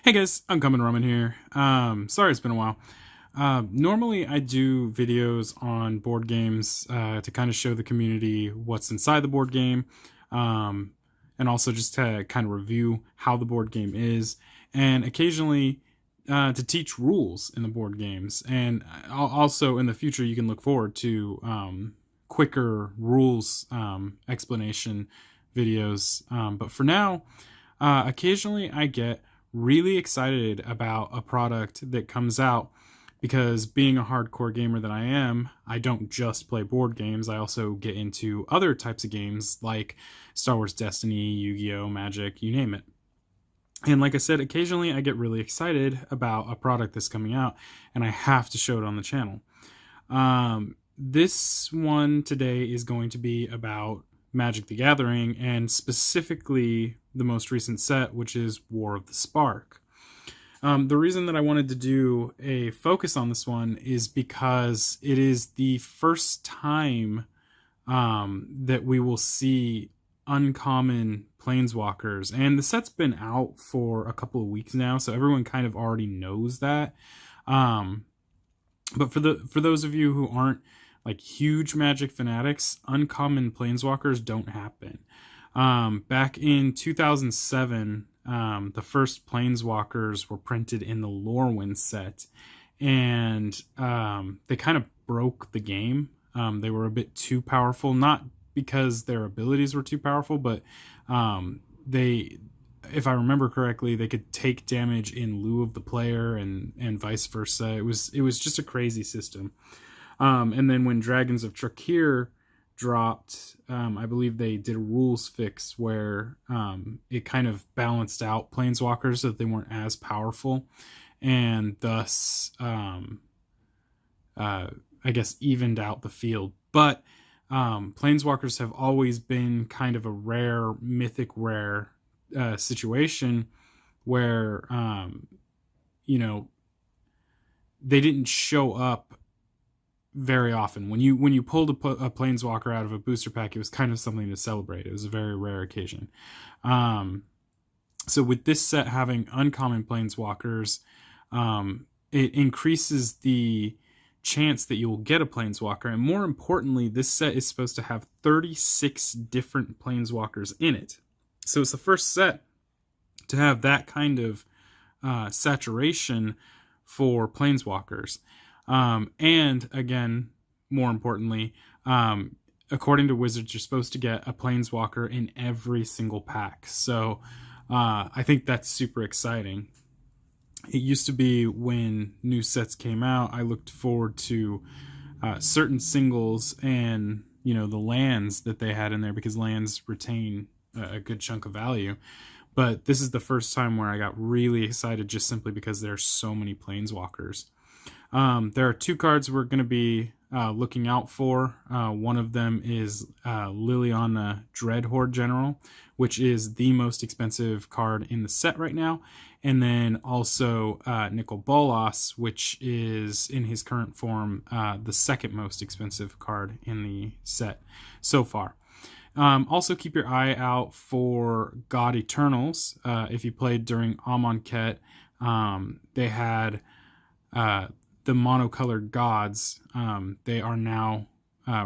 Hey guys, UncommonRamen here. Sorry it's been a while. Normally I do videos on board games to kind of show the community what's inside the board game, and also just to kind of review how the board game is, and occasionally to teach rules in the board games. And also in the future you can look forward to quicker rules explanation videos. But for now, occasionally I get really excited about a product that comes out because being a hardcore gamer that I am, I don't just play board games. I also get into other types of games like Star Wars Destiny, Yu-Gi-Oh, Magic, you name it. And like I said, occasionally I get really excited about a product that's coming out and I have to show it on the channel. This one today is going to be about Magic the Gathering, and specifically the most recent set, which is War of the Spark. The reason that I wanted to do a focus on this one is because it is the first time that we will see uncommon planeswalkers, and the set's been out for a couple of weeks now, so everyone kind of already knows that. But for those of you who aren't like huge Magic fanatics, uncommon planeswalkers don't happen. Back in 2007, the first planeswalkers were printed in the Lorwyn set, and they kind of broke the game. They were a bit too powerful, not because their abilities were too powerful, but they, if I remember correctly, they could take damage in lieu of the player, and vice versa. It was just a crazy system. And then when Dragons of Trakir dropped, I believe they did a rules fix where it kind of balanced out planeswalkers so that they weren't as powerful, and thus I guess evened out the field. But planeswalkers have always been kind of a rare, mythic rare situation where they didn't show up very often. When you pulled a planeswalker out of a booster pack, it was kind of something to celebrate. It was a very rare occasion. So with this set having uncommon planeswalkers, it increases the chance that you will get a planeswalker, and more importantly, this set is supposed to have 36 different planeswalkers in it. So it's the first set to have that kind of saturation for planeswalkers. And again, more importantly, according to Wizards, you're supposed to get a planeswalker in every single pack. So I think that's super exciting. It used to be when new sets came out, I looked forward to certain singles and the lands that they had in there, because lands retain a good chunk of value. But this is the first time where I got really excited just simply because there's so many planeswalkers. There are two cards we're going to be looking out for. One of them is Liliana Dreadhorde General, which is the most expensive card in the set right now. And then also Nicol Bolas, which is in his current form the second most expensive card in the set so far. Also keep your eye out for God Eternals. If you played during Amonkhet, they had the monocolored gods. They are now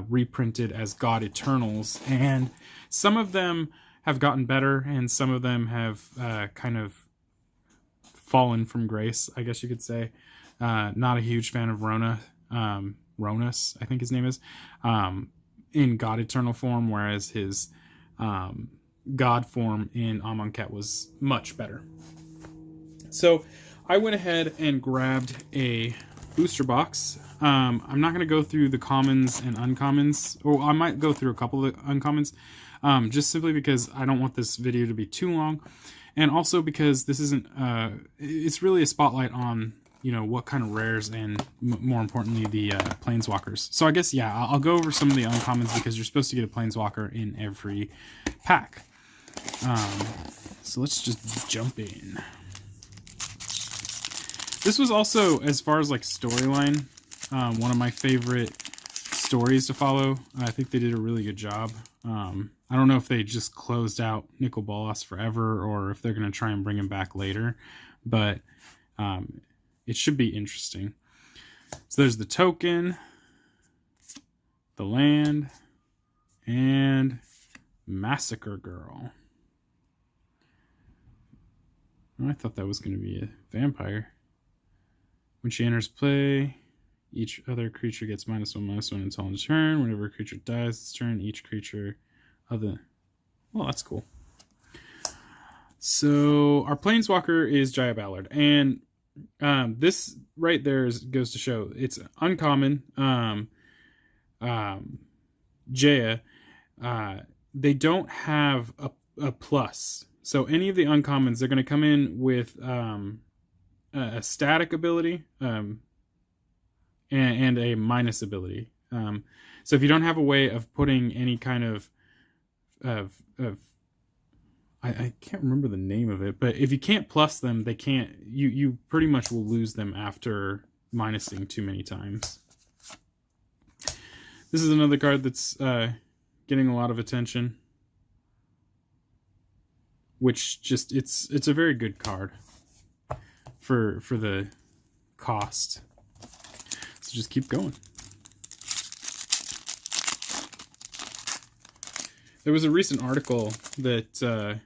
reprinted as God Eternals, and some of them have gotten better and some of them have kind of fallen from grace, I guess you could say. Not a huge fan of Ronus, I think his name is, in God Eternal form, whereas his God form in Amonkhet was much better. So I went ahead and grabbed a booster box. I'm not going to go through the commons and uncommons, or I might go through a couple of uncommons, just simply because I don't want this video to be too long, and also because this isn't it's really a spotlight on what kind of rares and more importantly the planeswalkers. So I guess I'll go over some of the uncommons because you're supposed to get a planeswalker in every pack. So let's just jump in. This was also, as far as like storyline, one of my favorite stories to follow. I think they did a really good job. I don't know if they just closed out Nicol Bolas forever or if they're going to try and bring him back later. but it should be interesting. So there's the token, the land, and Massacre Girl. Oh, I thought that was going to be a vampire. When she enters play, each other creature gets -1/-1 until its turn. Whenever a creature dies its turn, each creature of the... Well, that's cool. So our Planeswalker is Jaya Ballard. And this right there goes to show it's uncommon. Jaya, they don't have a plus. So any of the uncommons, they're going to come in with a static ability and a minus ability. So if you don't have a way of putting any kind of I can't remember the name of it, but if you can't plus them, they can't. You pretty much will lose them after minusing too many times. This is another card that's getting a lot of attention, which just it's a very good card for the cost. So just keep going. There was a recent article that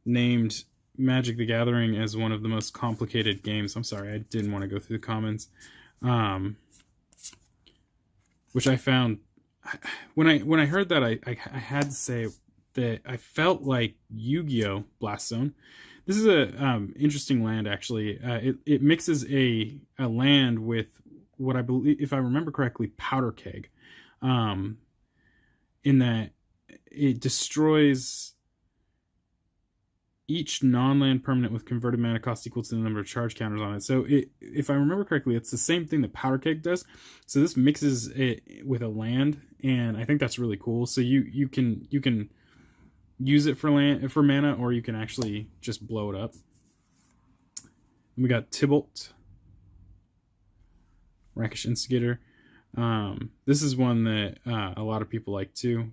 named Magic the Gathering as one of the most complicated games. I'm sorry, I didn't want to go through the comments. Which I found when I heard that I had to say that I felt like Yu-Gi-Oh! Blast Zone. This is a interesting land actually. It mixes a land with what I believe, if I remember correctly, Powder Keg. In that it destroys each non-land permanent with converted mana cost equal to the number of charge counters on it. So if I remember correctly, it's the same thing that Powder Keg does. So this mixes it with a land, and I think that's really cool. So you can use it for mana, or you can actually just blow it up. And we got Tybalt, Rakish Instigator. This is one that a lot of people like too.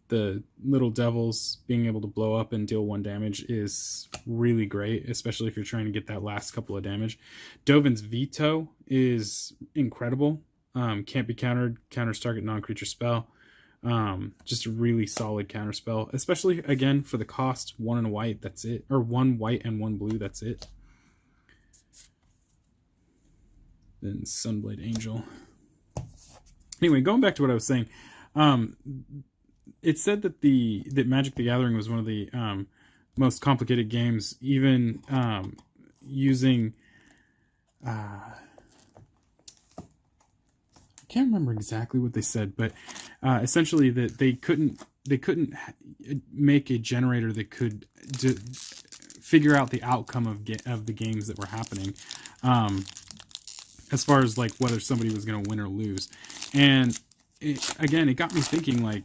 The little devils being able to blow up and deal 1 damage is really great, especially if you're trying to get that last couple of damage. Dovin's Veto is incredible. Can't be countered, counters target non-creature spell. Just a really solid counter spell, especially again for the cost. 1 and a white, that's it. Or 1 white and 1 blue, that's it. Then Sunblade Angel. Anyway, going back to what I was saying, it said that that Magic the Gathering was one of the most complicated games, even using I can't remember exactly what they said, but essentially that they couldn't make a generator that could figure out the outcome of the games that were happening. As far as like whether somebody was going to win or lose. And it got me thinking, like,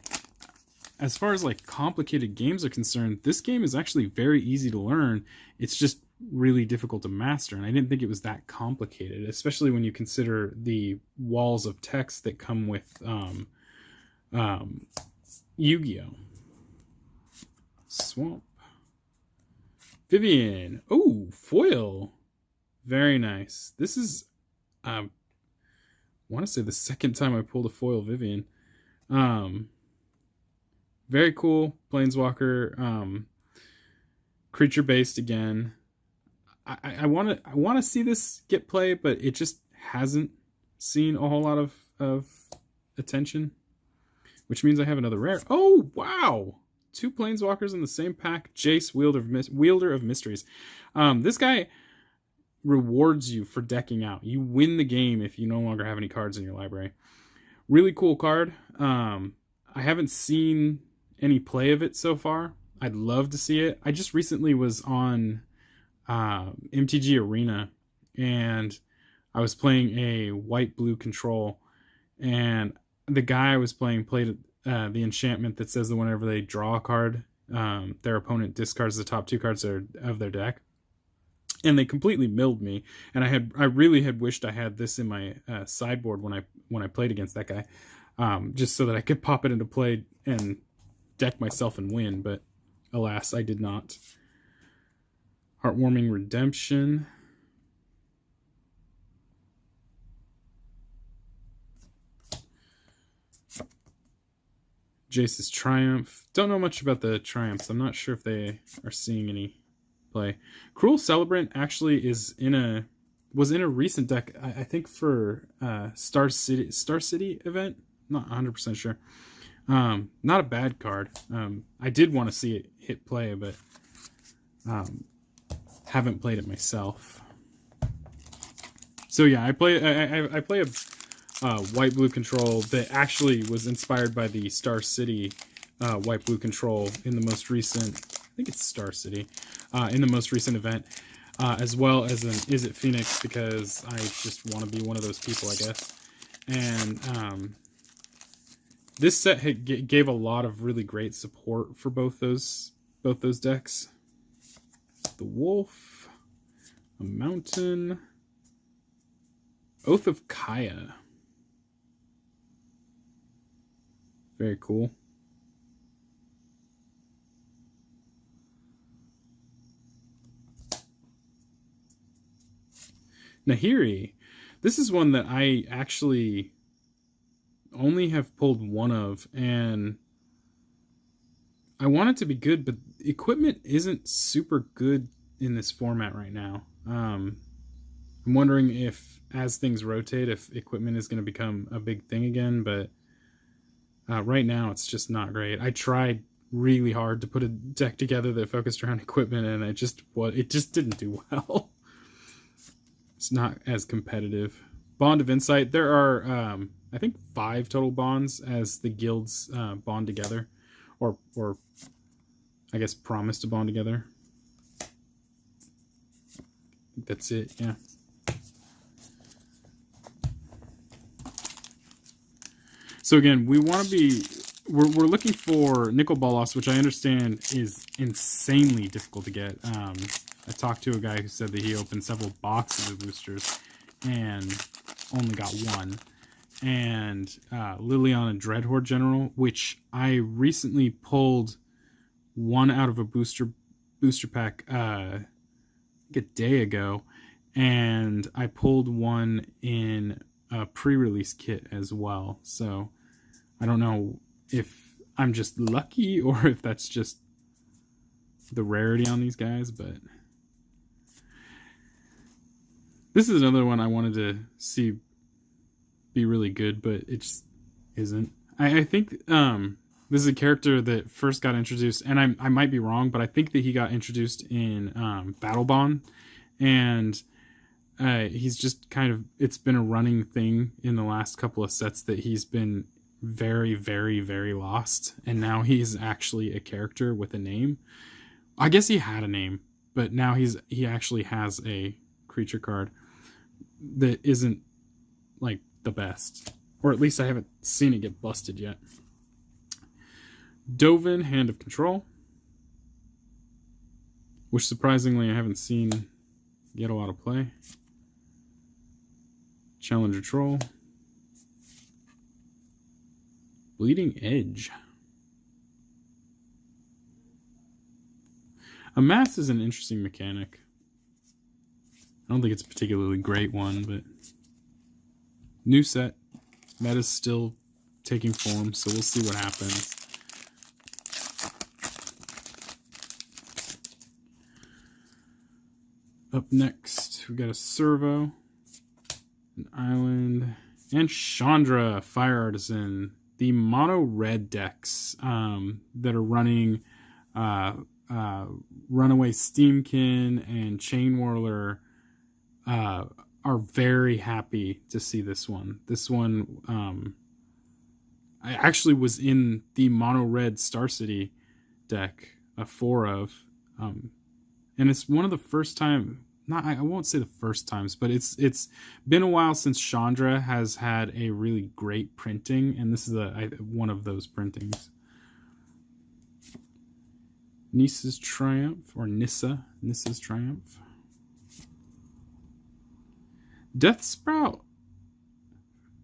as far as like complicated games are concerned, this game is actually very easy to learn. It's just really difficult to master. And I didn't think it was that complicated, especially when you consider the walls of text that come with Yu-Gi-Oh! Swamp. Vivian. Oh, foil. Very nice. This is... I want to say the second time I pulled a foil Vivian. Very cool Planeswalker. Creature based again. I want to see this get play, but it just hasn't seen a whole lot of attention, which means I have another rare. Oh wow! 2 Planeswalkers in the same pack. Jace, Wielder of Mysteries. This guy rewards you for decking out. You win the game if you no longer have any cards in your library. Really cool card. I haven't seen any play of it so far. I'd love to see it. I just recently was on MTG Arena, and I was playing a white-blue control, and the guy I was playing played the enchantment that says that whenever they draw a card, their opponent discards the top 2 cards of their deck. And they completely milled me, and I really had wished I had this in my sideboard when I played against that guy, just so that I could pop it into play and deck myself and win. But alas, I did not. Heartwarming Redemption. Jace's Triumph. Don't know much about the Triumphs. I'm not sure if they are seeing any play. Cruel Celebrant actually was in a recent deck, I think for Star City event. Not 100% sure. Not a bad card. I did want to see it hit play, but haven't played it myself. So yeah, I play a white blue control that actually was inspired by the Star City white blue control in the most recent, I think it's Star City, in the most recent event, as well as an Is It Phoenix, because I just want to be one of those people, I guess. And this set gave a lot of really great support for both those decks. The Wolf, a Mountain, Oath of Kaya. Very cool. Nahiri. This is one that I actually only have pulled one of, and I want it to be good, but equipment isn't super good in this format right now. I'm wondering if, as things rotate, if equipment is going to become a big thing again, but right now it's just not great. I tried really hard to put a deck together that focused around equipment, and it just didn't do well. It's not as competitive. Bond of Insight. There are I think 5 total bonds as the guilds bond together, or I guess promise to bond together. I think that's it. Yeah. So again, we're looking for Nicol Bolas, which I understand is insanely difficult to get. I talked to a guy who said that he opened several boxes of boosters and only got one. And Liliana Dreadhorde General, which I recently pulled one out of a booster pack a day ago, and I pulled one in a pre-release kit as well. So I don't know if I'm just lucky or if that's just the rarity on these guys, but this is another one I wanted to see be really good, but it just isn't. I think this is a character that first got introduced, and I might be wrong, but I think that he got introduced in Battle Bond, and he's just kind of, it's been a running thing in the last couple of sets that he's been very, very, very lost, and now he's actually a character with a name. I guess he had a name, but now he actually has a creature card that isn't like the best, or at least I haven't seen it get busted yet. Dovin, Hand of Control, which surprisingly I haven't seen get a lot of play. Challenger Troll, Bleeding Edge. Amass is an interesting mechanic. I don't think it's a particularly great one, but new set. Meta's still taking form, so we'll see what happens. Up next, we got a Servo, an Island, and Chandra, Fire Artisan. The mono red decks that are running Runaway Steamkin and Chain Whirler are very happy to see this one. This one, I actually was in the mono red Star City deck, a 4 of, and it's one of the first time. I won't say the first times, but it's been a while since Chandra has had a really great printing, and this is one of those printings. Nissa's Triumph, or Nissa's Triumph. Death Sprout,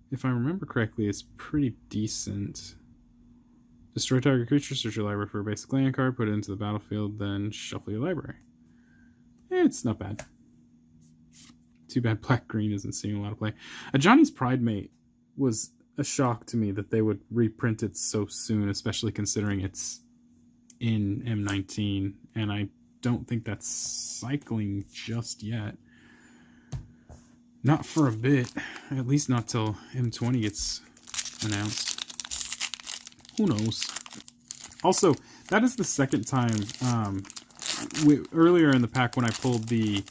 if I remember correctly, is pretty decent. Destroy target creature, search your library for a basic land card, put it into the battlefield, then shuffle your library. It's not bad. Too bad black-green isn't seeing a lot of play. Johnny's Pride Mate was a shock to me that they would reprint it so soon, especially considering it's in M19, and I don't think that's cycling just yet. Not for a bit. At least not till M20 gets announced. Who knows? Also, that is the second time, earlier in the pack when I pulled the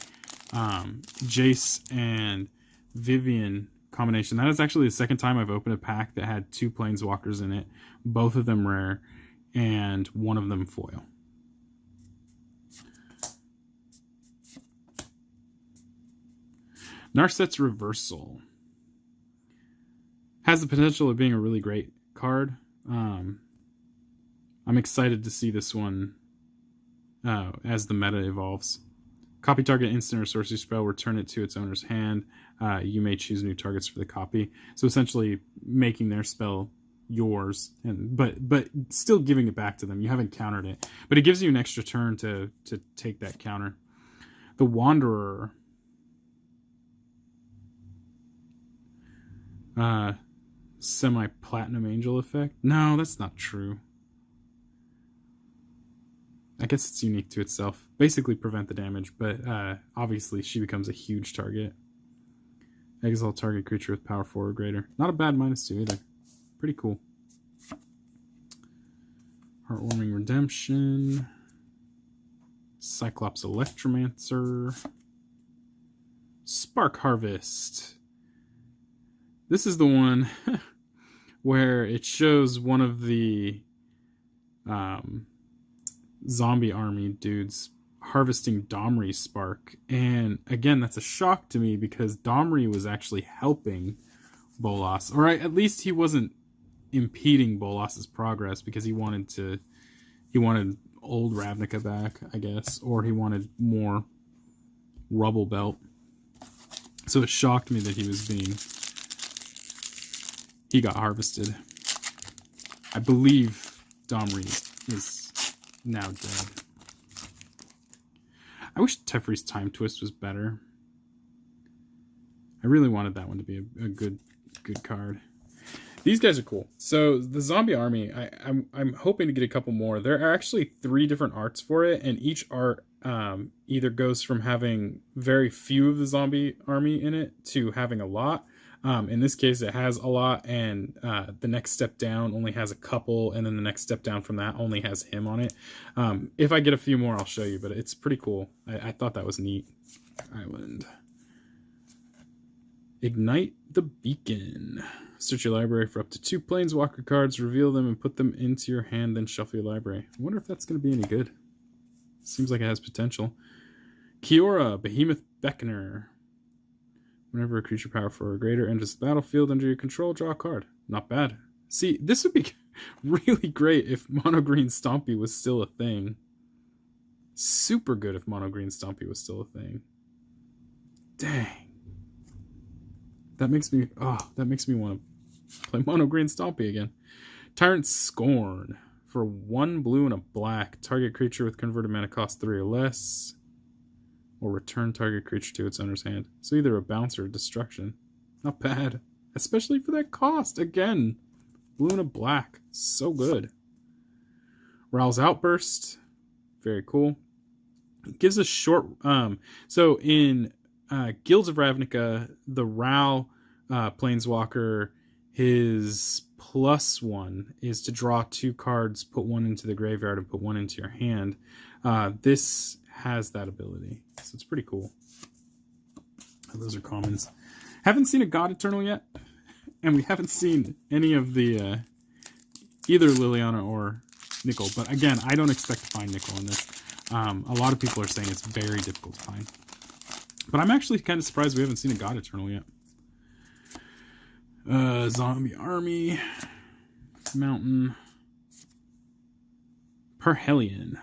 Jace and Vivian combination, that is actually the second time I've opened a pack that had 2 Planeswalkers in it, both of them rare, and one of them foil. Narset's Reversal has the potential of being a really great card. I'm excited to see this one as the meta evolves. Copy target instant or sorcery spell, return it to its owner's hand. You may choose new targets for the copy. So essentially making their spell yours, but still giving it back to them. You haven't countered it, but it gives you an extra turn to take that counter. The Wanderer. Semi-platinum angel effect? No, that's not true. I guess it's unique to itself. Basically prevent the damage, but obviously she becomes a huge target. Exile target creature with power 4 or greater. Not a bad -2 either. Pretty cool. Heartwarming Redemption. Cyclops Electromancer. Spark Harvest. This is the one where it shows one of the zombie army dudes harvesting Domri's Spark. And again, that's a shock to me because Domri was actually helping Bolas. Or at least he wasn't impeding Bolas's progress because he wanted old Ravnica back, I guess. Or he wanted more Rubble Belt. So it shocked me that he got harvested. I believe Domri is now dead. I wish Teferi's Time Twist was better. I really wanted that one to be a good card. These guys are cool. So the zombie army, I'm hoping to get a couple more. There are actually 3 different arts for it, and each art either goes from having very few of the zombie army in it to having a lot. In this case, it has a lot, and the next step down only has a couple, and then the next step down from that only has him on it. If I get a few more, I'll show you, but it's pretty cool. I thought that was neat. Island. Ignite the Beacon. Search your library for up to 2 Planeswalker cards, reveal them, and put them into your hand, then shuffle your library. I wonder if that's going to be any good. Seems like it has potential. Kiora, Behemoth Beckoner. Whenever a creature power 4 or greater enters the battlefield under your control, draw a card. Not bad. See, this would be really great if Mono Green Stompy was still a thing. Super good if Mono Green Stompy was still a thing. Dang. That makes me want to play Mono Green Stompy again. Tyrant Scorn. For 1 blue and a black, target creature with converted mana cost 3 or less, or return target creature to its owner's hand. So either a bounce or a destruction. Not bad. Especially for that cost. Again, blue and a black. So good. Ral's Outburst. Very cool. It gives a short... so in Guilds of Ravnica, the Ral Planeswalker, his +1 is to draw 2 cards, put 1 into the graveyard, and put 1 into your hand. This has that ability, so it's pretty cool. Those are commons. Haven't seen a God Eternal yet, and we haven't seen any of the either Liliana or Nickel. But again, I don't expect to find Nickel in this. A lot of people are saying it's very difficult to find, but I'm actually kind of surprised we haven't seen a God Eternal yet. Zombie Army, Mountain, Perhelion.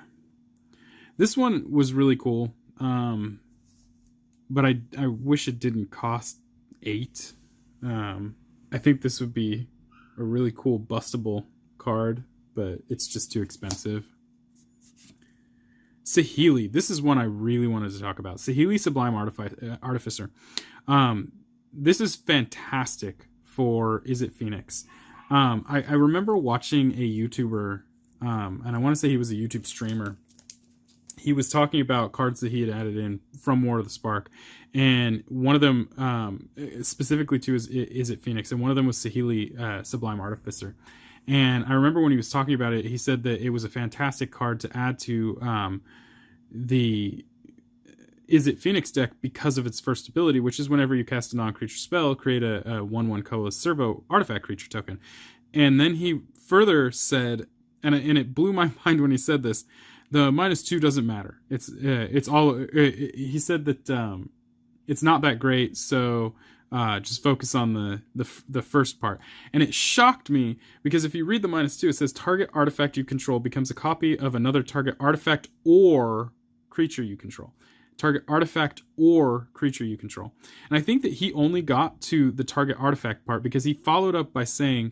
This one was really cool, but I wish it didn't cost 8. I think this would be a really cool bustable card, but it's just too expensive. Saheeli. This is one I really wanted to talk about. Saheeli Sublime Artificer. This is fantastic for Is It Phoenix. I remember watching a YouTuber, and I want to say he was a YouTube streamer. He was talking about cards that he had added in from War of the Spark, and one of them, specifically to Is It Phoenix, and one of them was Saheeli Sublime Artificer. And I remember when he was talking about it, he said that it was a fantastic card to add to the Is It Phoenix deck because of its first ability, which is whenever you cast a non-creature spell, create a 1/1 colorless servo artifact creature token. And then he further said, and it blew my mind when he said this, the -2 doesn't matter. It's all. He said that it's not that great, so just focus on the first part. And it shocked me because if you read the -2, it says target artifact you control becomes a copy of another target artifact or creature you control. Target artifact or creature you control. And I think that he only got to the target artifact part because he followed up by saying,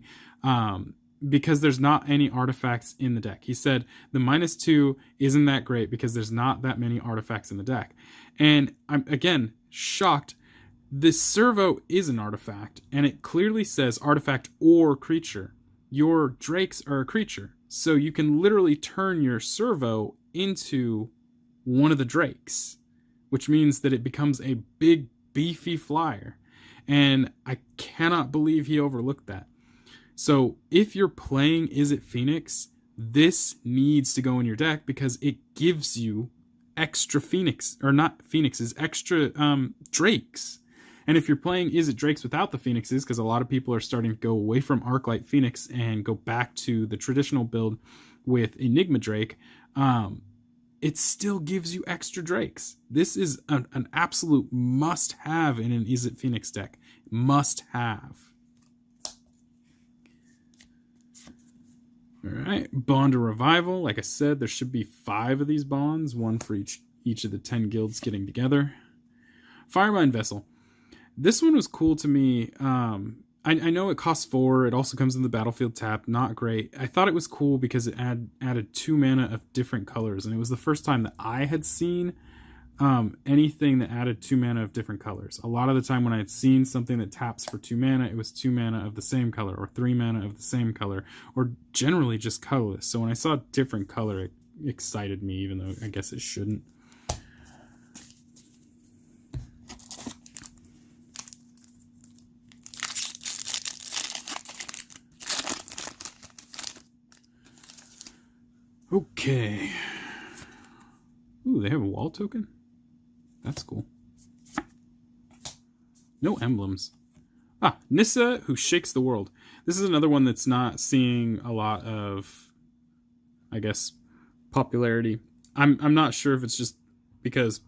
because there's not any artifacts in the deck. He said the -2 isn't that great because there's not that many artifacts in the deck. And I'm, again, shocked. This servo is an artifact, and it clearly says artifact or creature. Your drakes are a creature, so you can literally turn your servo into one of the drakes, which means that it becomes a big, beefy flyer. And I cannot believe he overlooked that. So if you're playing Is It Phoenix, this needs to go in your deck because it gives you extra Phoenix, or not Phoenixes, extra drakes. And if you're playing Is It Drakes without the Phoenixes, because a lot of people are starting to go away from Arclight Phoenix and go back to the traditional build with Enigma Drake, it still gives you extra drakes. This is an absolute must-have in an Is It Phoenix deck. Must-have. All right, Bond of Revival. Like I said, there should be 5 of these bonds, one for each of the 10 guilds getting together. Firemind Vessel. This one was cool to me. I know it costs 4. It also comes in the battlefield tap. Not great. I thought it was cool because it added 2 mana of different colors, and it was the first time that I had seen anything that added 2 mana of different colors. A lot of the time when I had seen something that taps for 2 mana, it was 2 mana of the same color, or 3 mana of the same color, or generally just colorless. So when I saw a different color, it excited me, even though I guess it shouldn't. Okay. Ooh, they have a wall token? That's cool. No emblems. Ah, Nissa, Who Shakes the World. This is another one that's not seeing a lot of, I guess, popularity. I'm not sure if it's just because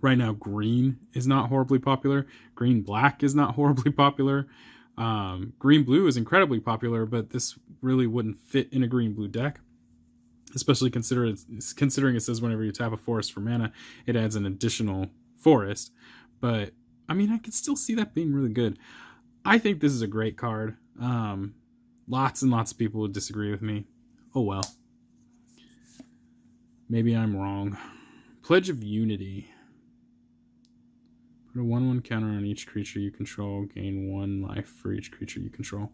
right now green is not horribly popular. Green black is not horribly popular. Green blue is incredibly popular, but this really wouldn't fit in a green blue deck. Especially considering it says whenever you tap a forest for mana, it adds an additional forest. But, I mean, I could still see that being really good. I think this is a great card. Lots and lots of people would disagree with me. Oh well. Maybe I'm wrong. Pledge of Unity. Put a 1/1 counter on each creature you control. Gain 1 life for each creature you control.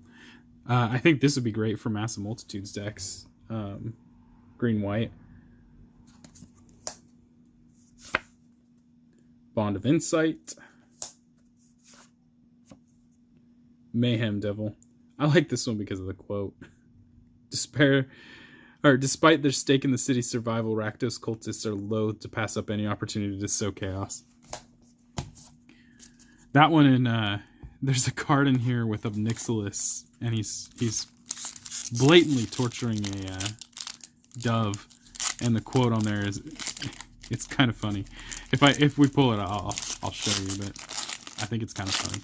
I think this would be great for Massive Multitudes decks. Green-white. Bond of Insight. Mayhem Devil. I like this one because of the quote. Despite their stake in the city's survival, Rakdos cultists are loath to pass up any opportunity to sow chaos. That one in there's a card in here with Obnixilis, and he's blatantly torturing a dove, and the quote on there is, it's kind of funny. If we pull it, I'll show you, but I think it's kind of funny.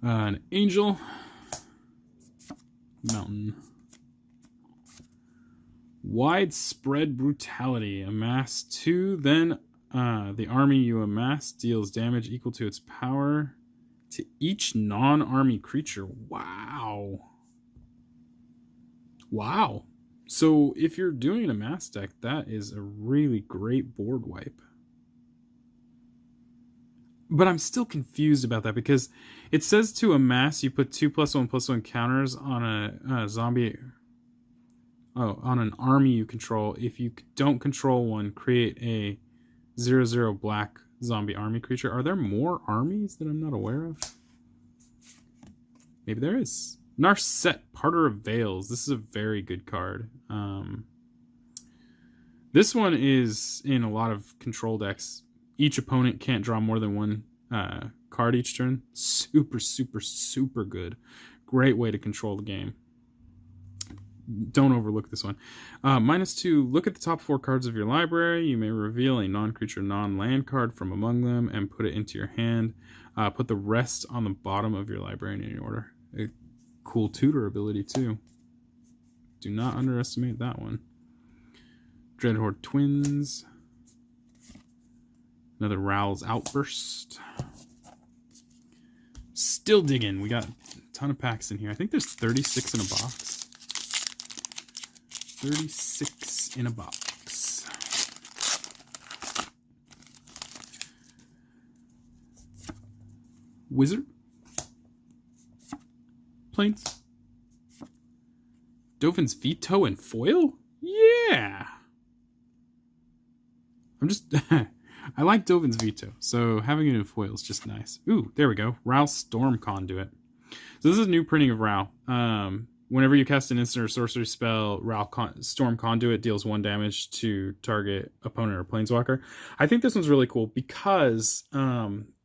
An Angel, Mountain, Widespread Brutality. Amass 2, then the army you amass deals damage equal to its power to each non-army creature. Wow. So if you're doing a mass deck, that is a really great board wipe. But I'm still confused about that because it says to amass, you put 2+1/+1 counters on a zombie. Oh, on an army you control. If you don't control one, create a 0/0 black zombie army creature. Are there more armies that I'm not aware of? Maybe there is. Narset, Parter of Veils. This is a very good card. This one is in a lot of control decks. Each opponent can't draw more than one card each turn. Super, super, super good. Great way to control the game. Don't overlook this one. -2, look at the top 4 cards of your library. You may reveal a non-creature, non-land card from among them and put it into your hand. Put the rest on the bottom of your library in any order. A cool tutor ability, too. Do not underestimate that one. Dreadhorde Twins. Another Rowl's Outburst. Still digging. We got a ton of packs in here. I think there's 36 in a box. 36 in a box. Wizard. Plains. Dovin's Veto and Foil? Yeah! I'm just... I like Dovin's Veto, so having it in foil is just nice. Ooh, there we go. Ral Storm Conduit. So this is a new printing of Ral. Whenever you cast an instant or sorcery spell, Storm Conduit deals 1 damage to target opponent or planeswalker. I think this one's really cool because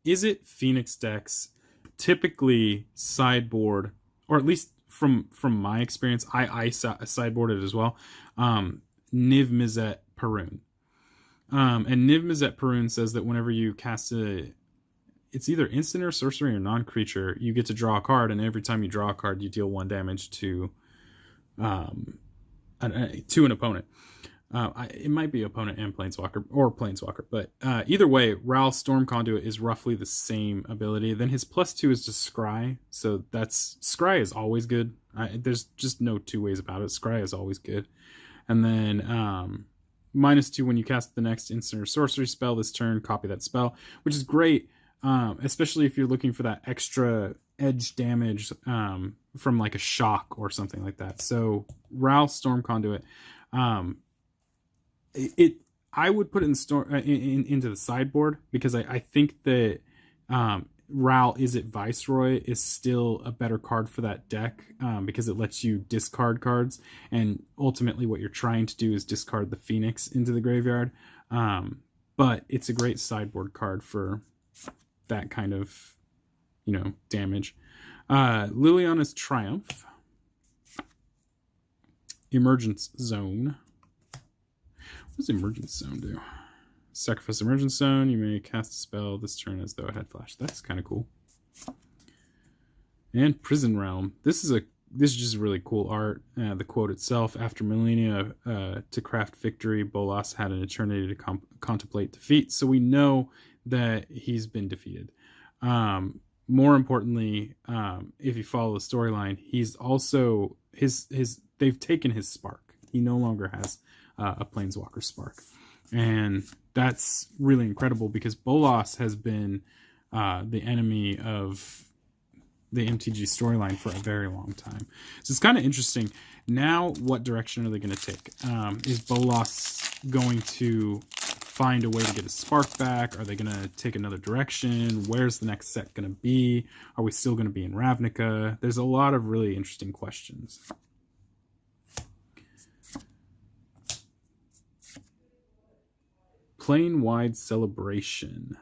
is it Phoenix decks typically sideboard, or at least from my experience, I sideboard it as well. Niv Mizzet Perun. And Niv Mizzet Perun says that whenever you cast it's either instant or sorcery or non-creature, you get to draw a card, and every time you draw a card, you deal 1 damage to an opponent. It might be opponent and planeswalker, or planeswalker, but either way, Ral Storm Conduit is roughly the same ability. Then his +2 is to Scry, so Scry is always good. There's just no 2 ways about it. Scry is always good. And then -2 when you cast the next instant or sorcery spell this turn, copy that spell, which is great, especially if you're looking for that extra edge damage from like a shock or something like that. So Ral Storm Conduit, I would put it into the sideboard because I think that Ral Is It Viceroy is still a better card for that deck because it lets you discard cards, and ultimately what you're trying to do is discard the Phoenix into the graveyard. But it's a great sideboard card for that kind of, damage. Liliana's Triumph. Emergence Zone. What does Emergence Zone do? Sacrifice Emergence Zone. You may cast a spell this turn as though it had flash. That's kind of cool. And Prison Realm. This is just really cool art. The quote itself: after millennia to craft victory, Bolas had an eternity to contemplate defeat. So we know that he's been defeated. More importantly, if you follow the storyline, he's also they've taken his spark. He no longer has a Planeswalker spark. And that's really incredible because Bolas has been the enemy of the MTG storyline for a very long time. So it's kind of interesting. Now, what direction are they going to take? Is Bolas going to find a way to get his spark back? Are they going to take another direction? Where's the next set going to be? Are we still going to be in Ravnica? There's a lot of really interesting questions. Plane-wide Celebration.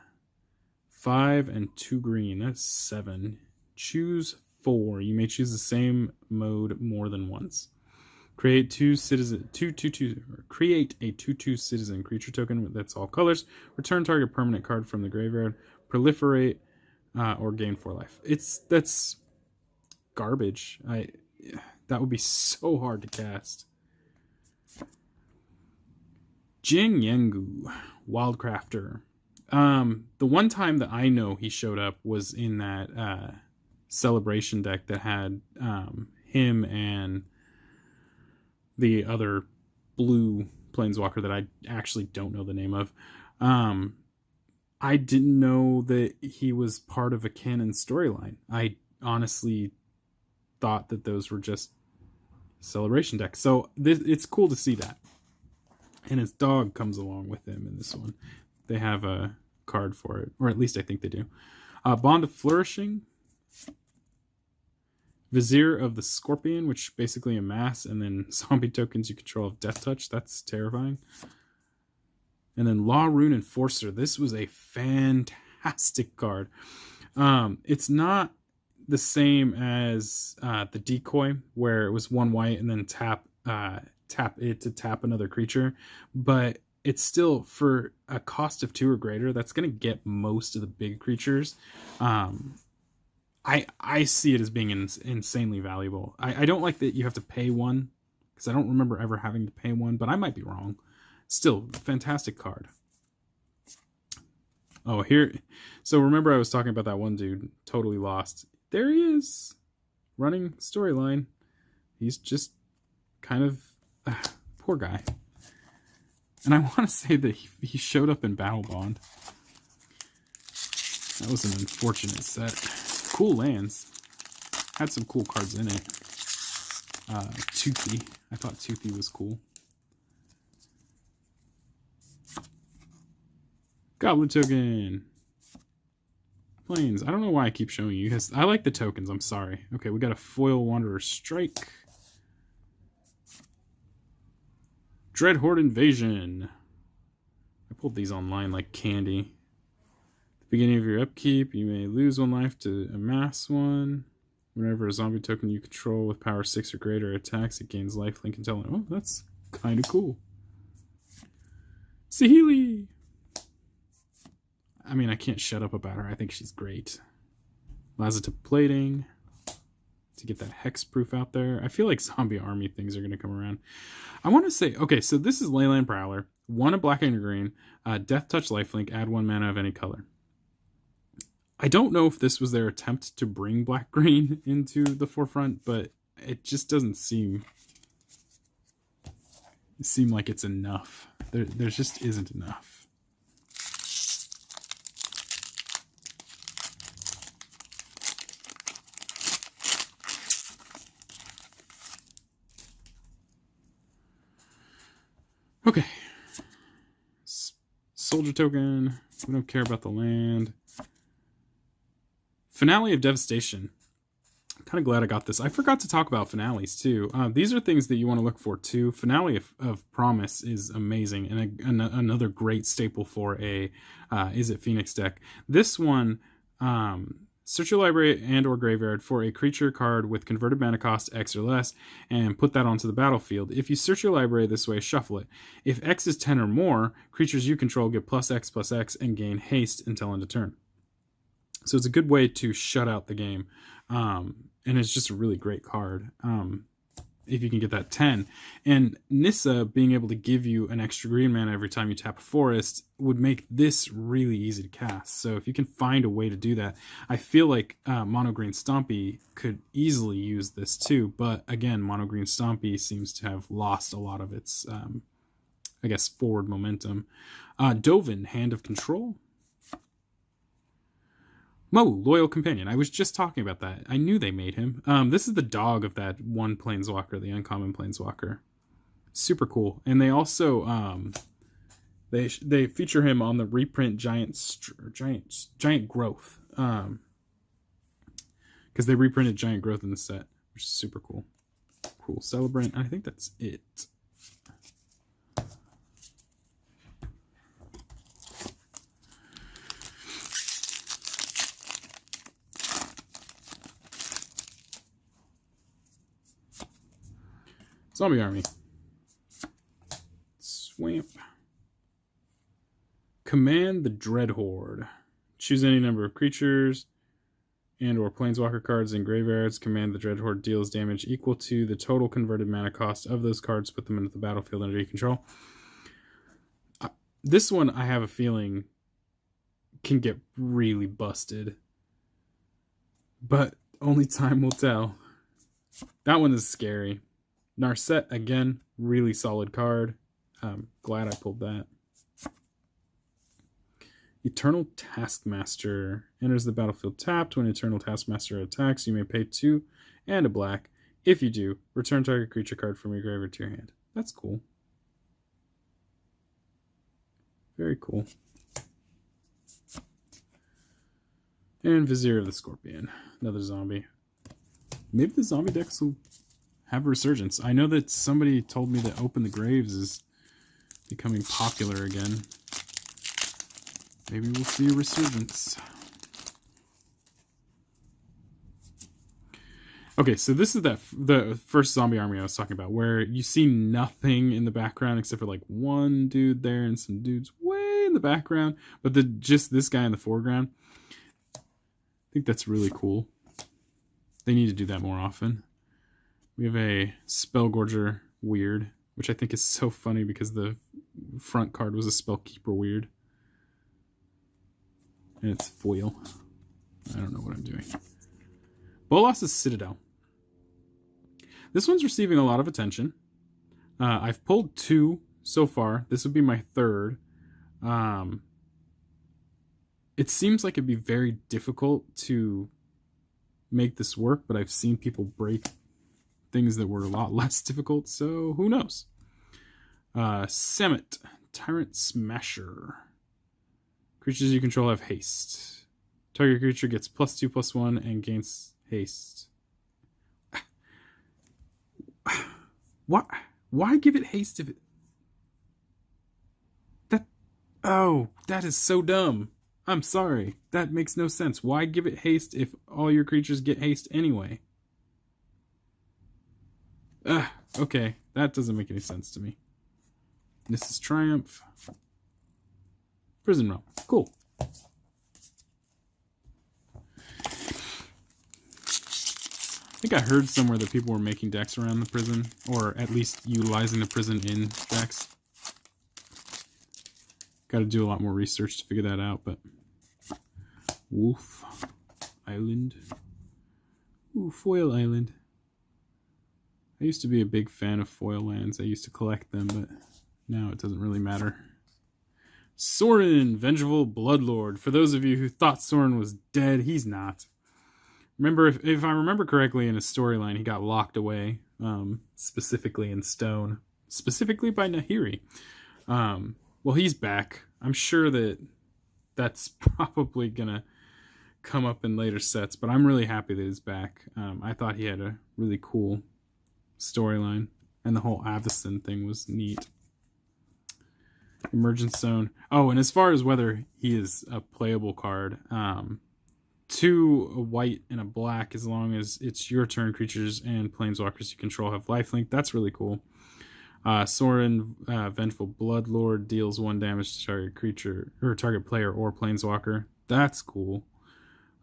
5 and 2 green. That's 7. Choose 4. You may choose the same mode more than once. Create create a 2/2 citizen creature token that's all colors. Return target permanent card from the graveyard. Proliferate or gain 4 life. That's garbage. That would be so hard to cast. Jing Yengu, Wildcrafter. The one time that I know he showed up was in that celebration deck that had him and the other blue planeswalker that I actually don't know the name of. I didn't know that he was part of a canon storyline. I honestly thought that those were just celebration decks. So it's cool to see that. And his dog comes along with him in this one. They have a card for it, or at least I think they do. Bond of Flourishing. Vizier of the Scorpion, which basically amass, and then zombie tokens you control of Death Touch. That's terrifying. And then Law Rune Enforcer. This was a fantastic card. It's not the same as the Decoy, where it was 1 white and then tap it to tap another creature, but it's still, for a cost of 2 or greater, that's going to get most of the big creatures. I see it as being insanely valuable. I don't like that you have to pay 1, because I don't remember ever having to pay 1, but I might be wrong. Still, fantastic card. Oh, here. So remember I was talking about that one dude, totally lost. There he is, running storyline. He's just kind of... poor guy. And I want to say that he showed up in Battle Bond. That was an unfortunate set. Cool lands. Had some cool cards in it. Toothy. I thought Toothy was cool. Goblin token. Planes. I don't know why I keep showing you guys. I like the tokens. I'm sorry. Okay, we got a foil Wanderer Strike. Dreadhorde Invasion. I pulled these online like candy. At the beginning of your upkeep, you may lose 1 life to amass 1. Whenever a zombie token you control with power 6 or greater attacks, it gains lifelink until... Oh, that's kind of cool. Saheeli! I mean, I can't shut up about her. I think she's great. Lazatep Plating. To get that hexproof out there. I feel like zombie army things are going to come around. I want to say, okay, so this is Leyland Prowler. 1 a black and a green. Death Touch lifelink. Add 1 mana of any color. I don't know if this was their attempt to bring black-green into the forefront, but it just doesn't seem like it's enough. There just isn't enough. Okay. Soldier token. We don't care about the land. Finale of Devastation. I'm kind of glad I got this. I forgot to talk about finales too. These are things that you want to look for too. Finale of Promise is amazing, and another great staple for a Is It Phoenix deck. This one, search your library and or graveyard for a creature card with converted mana cost X or less, and put that onto the battlefield. If you search your library this way, shuffle it. If X is 10 or more, creatures you control get +X/+X and gain haste until end of turn. So it's a good way to shut out the game. And it's just a really great card. If you can get that 10. And Nissa being able to give you an extra green mana every time you tap a forest would make this really easy to cast. So if you can find a way to do that, I feel like Mono Green Stompy could easily use this too. But again, Mono Green Stompy seems to have lost a lot of its, I guess, forward momentum. Dovin, Hand of Control. Mo, Loyal Companion. I was just talking about that. I knew they made him. This is the dog of that one planeswalker, the uncommon planeswalker. Super cool. And they also they feature him on the reprint Giant Growth. Because they reprinted Giant Growth in the set, which is super cool. Cool Celebrant. I think that's it. Zombie Army. Swamp. Command the Dreadhorde. Choose any number of creatures and or planeswalker cards in graveyards. Command the Dreadhorde deals damage equal to the total converted mana cost of those cards. Put them into the battlefield under your control. This one, I have a feeling, can get really busted. But only time will tell. That one is scary. Narset, again, really solid card. Glad I pulled that. Eternal Taskmaster. Enters the battlefield tapped. When Eternal Taskmaster attacks, you may pay 2 and a black. If you do, return target creature card from your graveyard to your hand. That's cool. Very cool. And Vizier of the Scorpion. Another zombie. Maybe the zombie decks will have a resurgence. I know that somebody told me that Open the Graves is becoming popular again. Maybe we'll see a resurgence. Okay, so this is the first zombie army I was talking about, where you see nothing in the background except for like one dude there and some dudes way in the background, but just this guy in the foreground. I think that's really cool. They need to do that more often. We have a Spellgorger Weird, which I think is so funny because the front card was a Spellkeeper Weird. And it's foil. I don't know what I'm doing. Bolas's Citadel. This one's receiving a lot of attention. I've pulled 2 so far. This would be my 3rd. It seems like it'd be very difficult to make this work, but I've seen people break things that were a lot less difficult, so who knows? Samut, Tyrant Smasher. Creatures you control have haste. Target creature gets +2/+1 and gains haste. What? Why give it haste if it... that is so dumb. I'm sorry. That makes no sense. Why give it haste if all your creatures get haste anyway? Okay. That doesn't make any sense to me. This is Triumph. Prison Realm. Cool. I think I heard somewhere that people were making decks around the prison, or at least utilizing the prison in decks. Got to do a lot more research to figure that out, but... Wolf Island. Ooh, Foil Island. I used to be a big fan of foil lands. I used to collect them, but now it doesn't really matter. Soren, Vengeful Bloodlord. For those of you who thought Soren was dead, he's not. Remember, if I remember correctly, in his storyline, he got locked away, specifically in stone, specifically by Nahiri. Well, he's back. I'm sure that that's probably gonna come up in later sets, but I'm really happy that he's back. I thought he had a really cool storyline, and the whole Avacyn thing was neat. Emergence Zone. Oh, and as far as whether he is a playable card, 2 a white and a black, as long as it's your turn, creatures and planeswalkers you control have lifelink. That's really cool. Soren, Vengeful Bloodlord, deals 1 damage to target creature or target player or planeswalker. That's cool.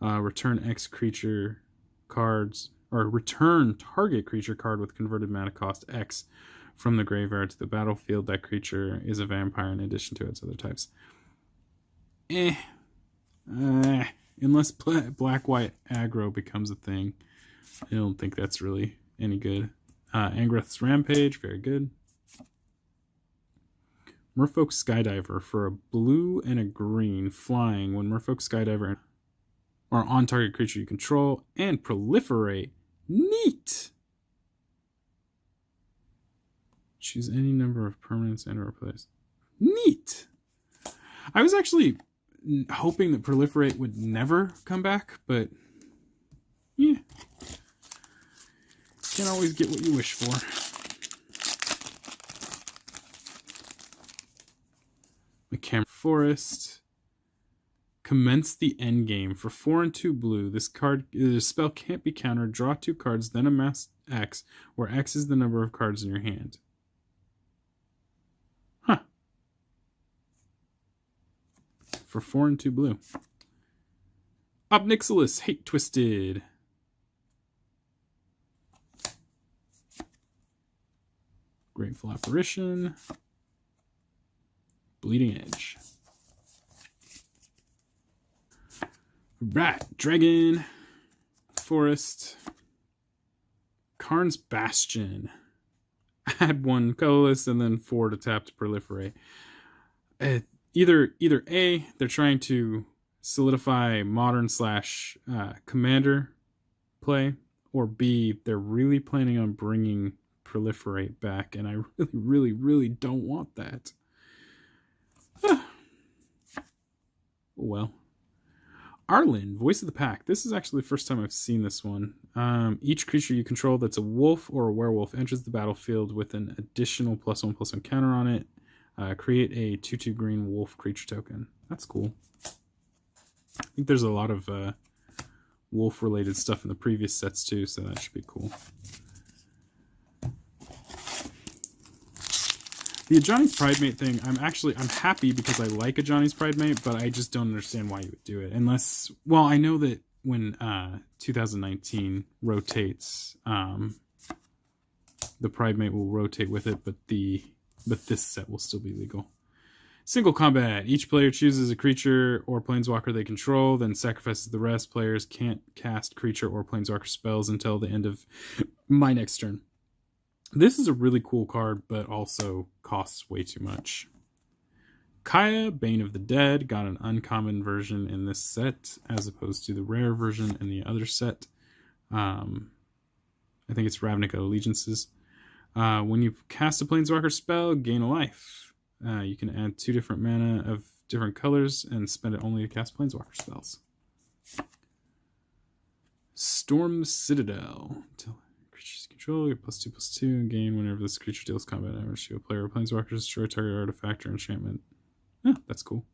Return X creature cards, or return target creature card with converted mana cost X from the graveyard to the battlefield. That creature is a vampire in addition to its other types. Unless black-white aggro becomes a thing, I don't think that's really any good. Angreth's Rampage, very good. Merfolk Skydiver for a blue and a green, flying. When Merfolk Skydiver or on-target creature you control, and proliferate. Neat! Choose any number of permanents and replace. Neat! I was actually hoping that proliferate would never come back, but yeah. Can't always get what you wish for. McCammer Forest. Commence the endgame. For 4 and 2 blue, this spell can't be countered. Draw 2 cards, then amass X, where X is the number of cards in your hand. Huh. For 4 and 2 blue. Obnixilis, Hate Twisted. Grateful Apparition. Bleeding Edge. Right, Dragon, Forest, Karn's Bastion. add 1 colorless, and then 4 to tap to proliferate. Either A, they're trying to solidify modern / commander play, or B, they're really planning on bringing proliferate back, and I really, really, really don't want that. Well. Arlen, Voice of the Pack. This is actually the first time I've seen this one. Each creature you control that's a wolf or a werewolf enters the battlefield with an additional +1/+1 counter on it. Create a 2/2 green wolf creature token. That's cool. I think there's a lot of wolf-related stuff in the previous sets too, so that should be cool. The Ajani's Pridemate thing, I'm happy because I like Ajani's Pridemate, but I just don't understand why you would do it. Unless, well, I know that when 2019 rotates, the Pridemate will rotate with it, but this set will still be legal. Single combat. Each player chooses a creature or planeswalker they control, then sacrifices the rest. Players can't cast creature or planeswalker spells until the end of my next turn. This is a really cool card, but also costs way too much. Kaya, Bane of the Dead, got an uncommon version in this set, as opposed to the rare version in the other set. I think it's Ravnica Allegiances. When you cast a Planeswalker spell, gain a life. You can add 2 different mana of different colors and spend it only to cast Planeswalker spells. Storm the Citadel. Creatures control, get +2/+2, and gain whenever this creature deals combat damage to a player or planeswalker, destroy target artifact or enchantment. Oh, that's cool.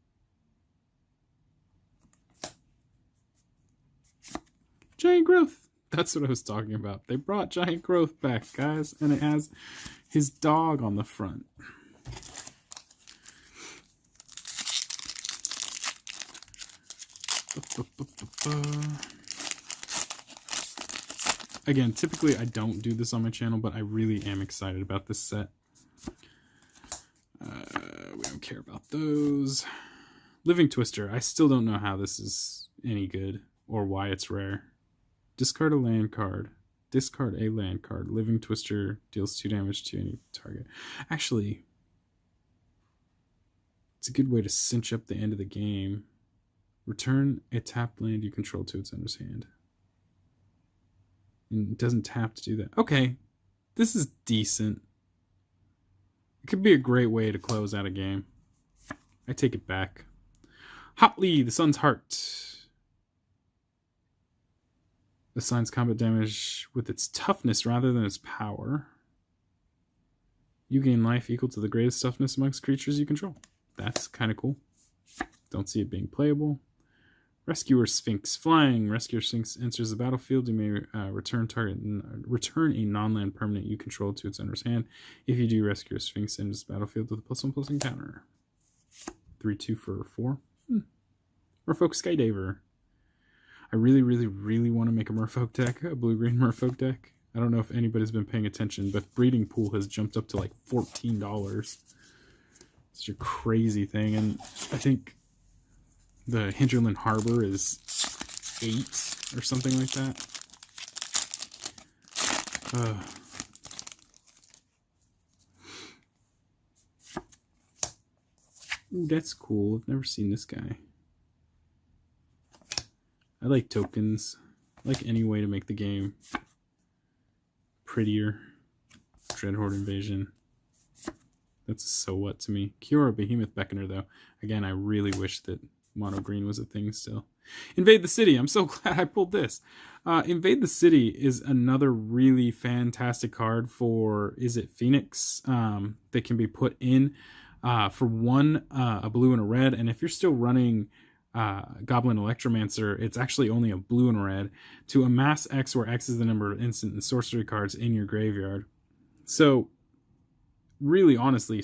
Giant Growth. That's what I was talking about. They brought Giant Growth back, guys, and it has his dog on the front. Again, typically I don't do this on my channel, but I really am excited about this set. We don't care about those. Living Twister. I still don't know how this is any good or why it's rare. Discard a land card. Discard a land card. Living Twister deals 2 damage to any target. Actually, it's a good way to cinch up the end of the game. Return a tapped land you control to its owner's hand. And it doesn't tap to do that. Okay, this is decent. It could be a great way to close out a game. I take it back. Hotly, the Sun's Heart. Assigns combat damage with its toughness rather than its power. You gain life equal to the greatest toughness amongst creatures you control. That's kind of cool. Don't see it being playable. Rescuer Sphinx. Flying. Rescuer Sphinx enters the battlefield. You may return a non-land permanent you control to its owner's hand. If you do, Rescuer Sphinx enters the battlefield with a +1/+1 counter. 3/2 for 4. Merfolk Skydiver. I really, really, really want to make a Merfolk deck, a blue-green Merfolk deck. I don't know if anybody's been paying attention, but Breeding Pool has jumped up to like $14. It's a crazy thing, and I think the Hinterland Harbor is 8 or something like that. Ooh, that's cool. I've never seen this guy. I like tokens. I like any way to make the game prettier. Dreadhorde Invasion. That's so what to me. Kiora Behemoth Beckoner, though. Again, I really wish that mono green was a thing still. Invade the City. I'm so glad I pulled this. Invade the City is another really fantastic card for, is it Phoenix? That can be put in for 1, a blue and a red. And if you're still running Goblin Electromancer, it's actually only a blue and a red, to amass X, where X is the number of instant and sorcery cards in your graveyard. So really, honestly,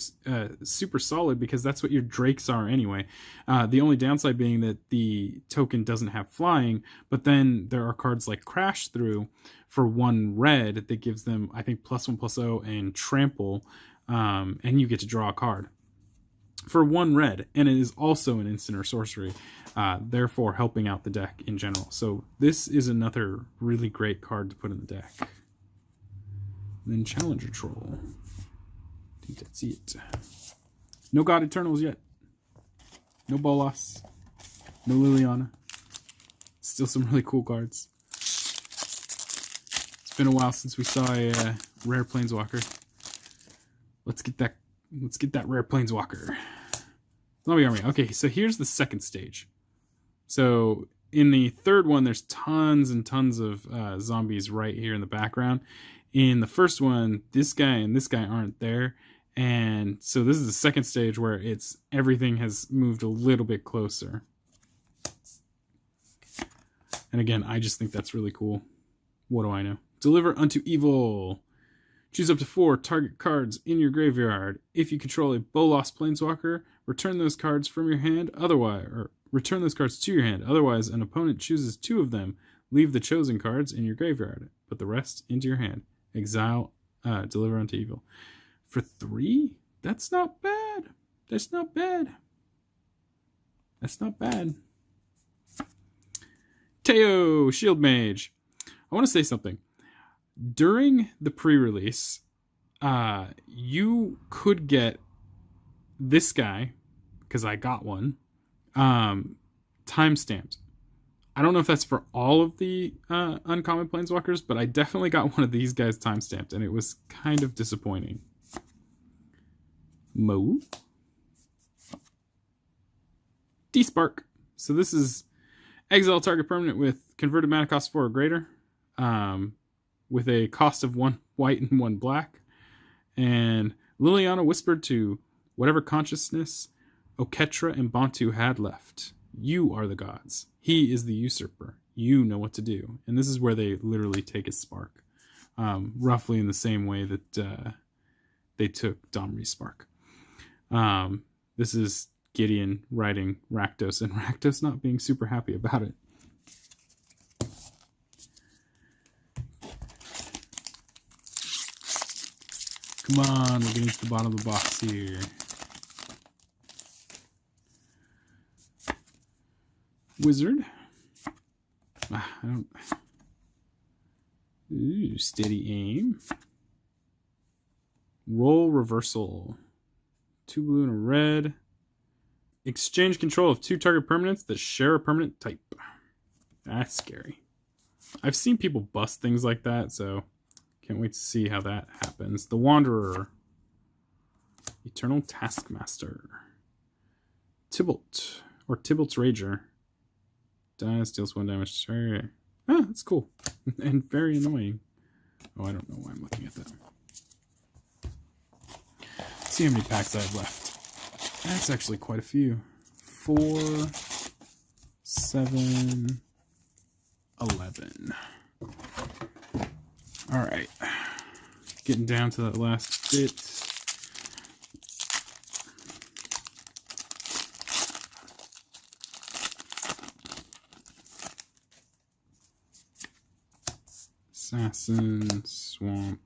super solid, because that's what your Drakes are anyway. The only downside being that the token doesn't have flying, but then there are cards like Crash Through for 1 red that gives them, I think, +1/+0 and Trample, and you get to draw a card for 1 red, and it is also an instant or sorcery, therefore helping out the deck in general. So this is another really great card to put in the deck. And then Challenger Troll. think that's it. No God Eternals yet. No Bolas. No Liliana. Still some really cool cards. It's been a while since we saw a rare Planeswalker. Let's get that rare Planeswalker. Zombie Army. Okay, so here's the second stage. So in the third one, there's tons and tons of zombies right here in the background. In the first one, this guy and this guy aren't there. And so this is the second stage where everything has moved a little bit closer. And again, I just think that's really cool. What do I know? Deliver unto evil. Choose up to 4 target cards in your graveyard. If you control a Bolas Planeswalker, return those cards from your hand. Return those cards to your hand. Otherwise, an opponent chooses 2 of them. Leave the chosen cards in your graveyard. Put the rest into your hand. Exile. Deliver unto evil. For 3? That's not bad. That's not bad. That's not bad. Teo, Shield Mage. I want to say something. During the pre-release, you could get this guy, because I got one, time-stamped. I don't know if that's for all of the uncommon Planeswalkers, but I definitely got one of these guys time-stamped, and it was kind of disappointing. Mo. D-Spark. So this is exile target permanent with converted mana cost 4 or greater, with a cost of 1 white and 1 black. And Liliana whispered to whatever consciousness Oketra and Bantu had left. You are the gods. He is the usurper. You know what to do. And this is where they literally take a spark. Roughly in the same way that they took Domri's spark. This is Gideon writing Rakdos, and Rakdos not being super happy about it. Come on, we're getting to the bottom of the box here. Wizard. I don't... Ooh, steady aim. Roll reversal. 2 blue and a red. Exchange control of 2 target permanents that share a permanent type. That's scary. I've seen people bust things like that, so can't wait to see how that happens. The Wanderer. Eternal Taskmaster. Tybalt. Or Tybalt's Rager. Dies, deals 1 damage to target. Ah, that's cool. And very annoying. Oh, I don't know why I'm looking at that. Let's see how many packs I have left. That's actually quite a few. 4, 7, 11. Alright. Getting down to that last bit. Assassin, Swamp,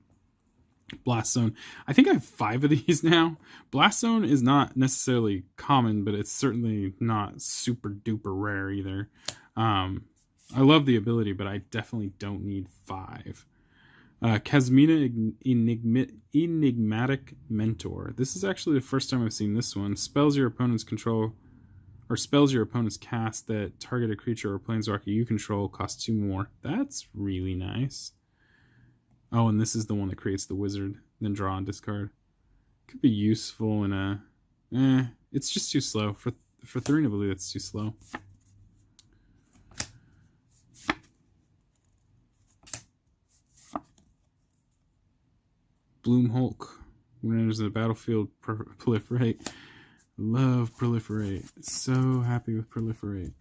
Blast Zone. I think I have 5 of these now. Blast Zone is not necessarily common, but it's certainly not super duper rare either. I love the ability, but I definitely don't need 5. Kazmina Enigmatic Mentor. This is actually the first time I've seen this one. Spells your opponent's control, or spells your opponent's cast that target a creature or planeswalker you control cost 2 more. That's really nice. Oh, and this is the one that creates the wizard, then draw and discard. Could be useful in a... it's just too slow. For Three Blue, it's too slow. Bloom Hulk. When it enters the battlefield, proliferate. Love proliferate. So happy with proliferate.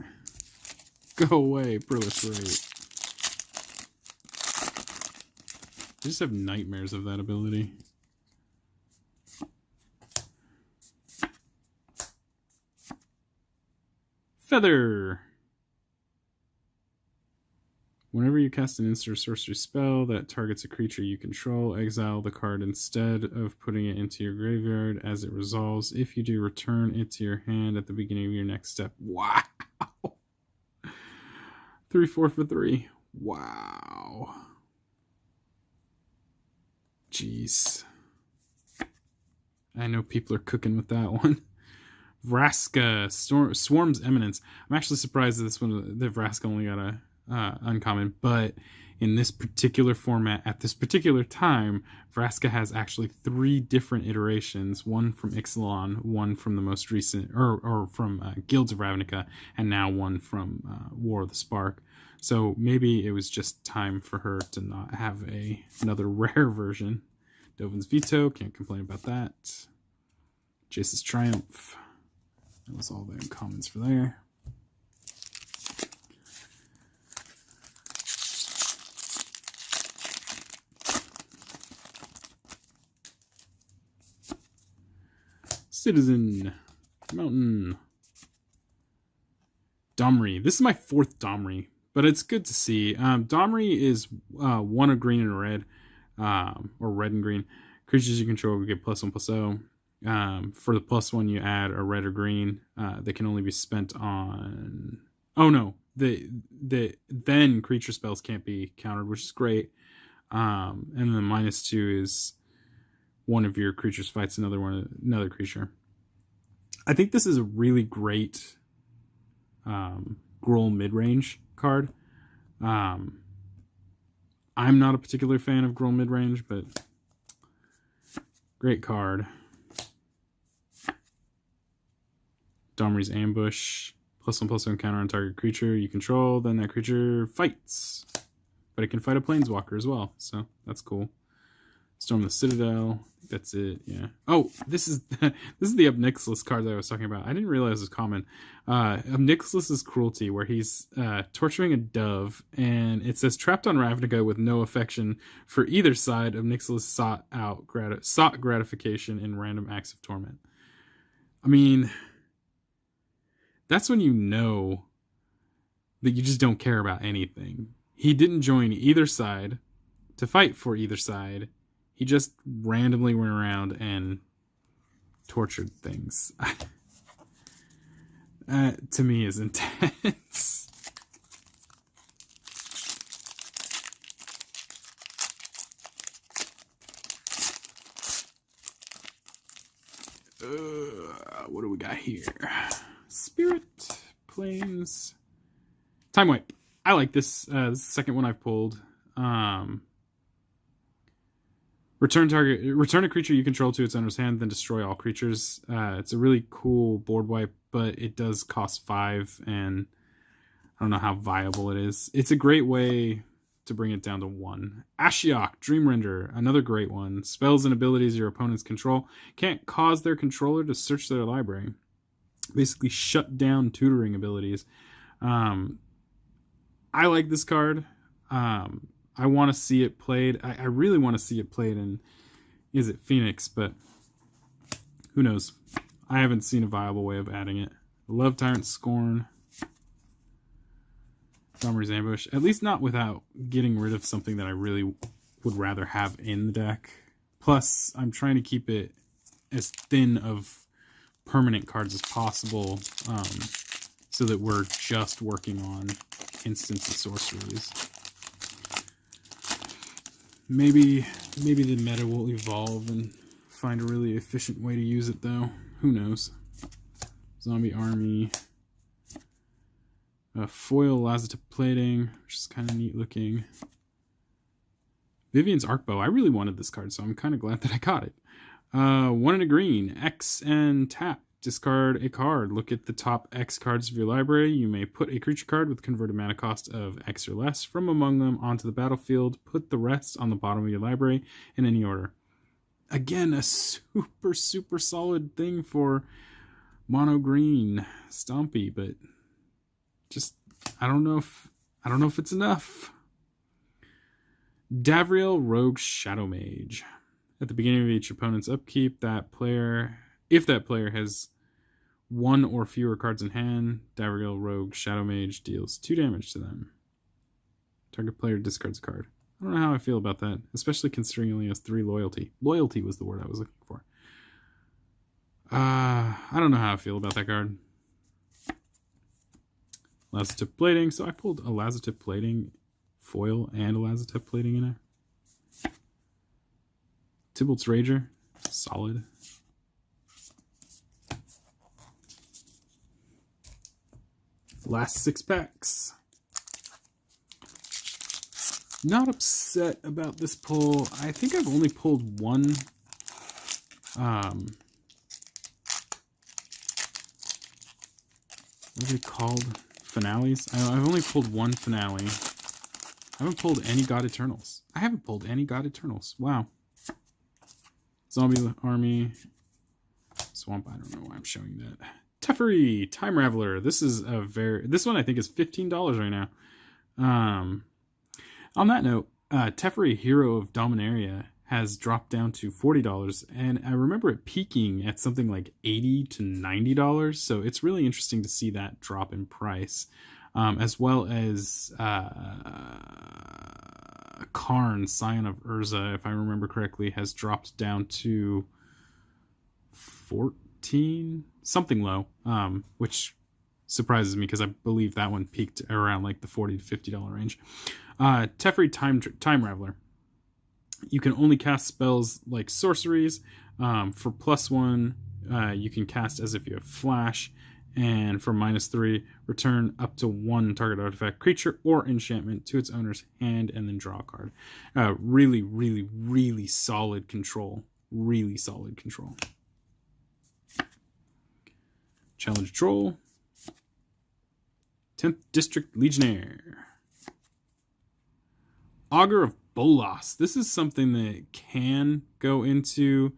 Go away, proliferate. I just have nightmares of that ability. Feather. Whenever you cast an instant or sorcery spell that targets a creature you control, exile the card instead of putting it into your graveyard as it resolves. If you do, return it to your hand at the beginning of your next step. Wow! 3-4 for 3. Wow. Jeez. I know people are cooking with that one. Vraska, Swarm's Eminence. I'm actually surprised that this one, that Vraska only got a uncommon, but in this particular format, at this particular time, Vraska has actually 3 different iterations, one from Ixalan, one from the most recent, or from Guilds of Ravnica, and now one from War of the Spark. So maybe it was just time for her to not have another rare version. Dovin's Veto, can't complain about that. Jace's Triumph. That was all the uncommons for there. Citizen. Mountain. Domri. This is my 4th Domri, but it's good to see. Domri is 1 a green and a red, or red and green. Creatures you control will get +1/+0. For the +1, you add a red or green. They can only be spent on... Oh no, then creature spells can't be countered, which is great. And then the -2 is one of your creatures fights another creature. I think this is a really great Gruul mid-range card. I'm not a particular fan of Gruul mid-range, but great card. Domri's Ambush. +1/+1 counter on target creature you control, then that creature fights. But it can fight a planeswalker as well, so that's cool. Storm the Citadel. I think that's it, yeah. Oh, this is the Obnixilis card that I was talking about. I didn't realize it was common. Obnixilis' Cruelty, where he's torturing a dove, and it says, trapped on Ravnica with no affection for either side, Obnixilis sought gratification in random acts of torment. I mean, that's when you know that you just don't care about anything. He didn't join either side to fight for either side. He just randomly went around and tortured things. To me is intense. What do we got here? Spirit, Plains, Time Wipe. I like this. This is the second one I've pulled. Return a creature you control to its owner's hand, then destroy all creatures. It's a really cool board wipe, but it does cost 5, and I don't know how viable it is. It's a great way to bring it down to 1. Ashiok, Dreamrender, another great one. Spells and abilities your opponents control can't cause their controller to search their library. Basically shut down tutoring abilities. I like this card. I want to see it played. I really want to see it played in, is it Phoenix? But who knows? I haven't seen a viable way of adding it. Love Tyrant Scorn. Domri's Ambush. At least not without getting rid of something that I really would rather have in the deck. Plus, I'm trying to keep it as thin of permanent cards as possible, so that we're just working on instants and sorceries. Maybe the meta will evolve and find a really efficient way to use it, though. Who knows? Zombie Army. Foil Lazatip Plating, which is kind of neat looking. Vivian's Arcbow. I really wanted this card, so I'm kind of glad that I got it. 1 and a green. X and tap. Discard a card. Look at the top X cards of your library. You may put a creature card with converted mana cost of X or less from among them onto the battlefield. Put the rest on the bottom of your library in any order. Again, a super, super solid thing for mono green Stompy, but just I don't know if it's enough. Davriel Rogue Shadow Mage. At the beginning of each opponent's upkeep, if that player has 1 or fewer cards in hand, Davriel Rogue Shadow Mage deals 2 damage to them. Target player discards a card. I don't know how I feel about that, especially considering he only has 3 loyalty. Loyalty was the word I was looking for. I don't know how I feel about that card. Lazatip Plating. So I pulled a Lazatip Plating foil and a Lazatip Plating in there. Tybalt's Rager. Solid. Last 6 packs. Not upset about this pull. I think I've only pulled one. What are they called? Finales? I've only pulled one finale. I haven't pulled any God Eternals. I haven't pulled any God Eternals. Wow. Zombie Army. Swamp. I don't know why I'm showing that. Teferi, Time Raveler. This is this one I think is $15 right now. On that note, Teferi, Hero of Dominaria, has dropped down to $40, and I remember it peaking at something like $80 to $90. So it's really interesting to see that drop in price, as well as Karn, Scion of Urza, if I remember correctly, has dropped down to 14, something low, which surprises me because I believe that one peaked around like the $40 to $50 range. Teferi, Time Raveler. You can only cast spells like sorceries. For +1, you can cast as if you have flash. And for -3, return up to 1 target artifact, creature, or enchantment to its owner's hand and then draw a card. Really, really, really solid control. Really solid control. Challenge Troll. 10th District Legionnaire. Augur of Bolas. This is something that can go into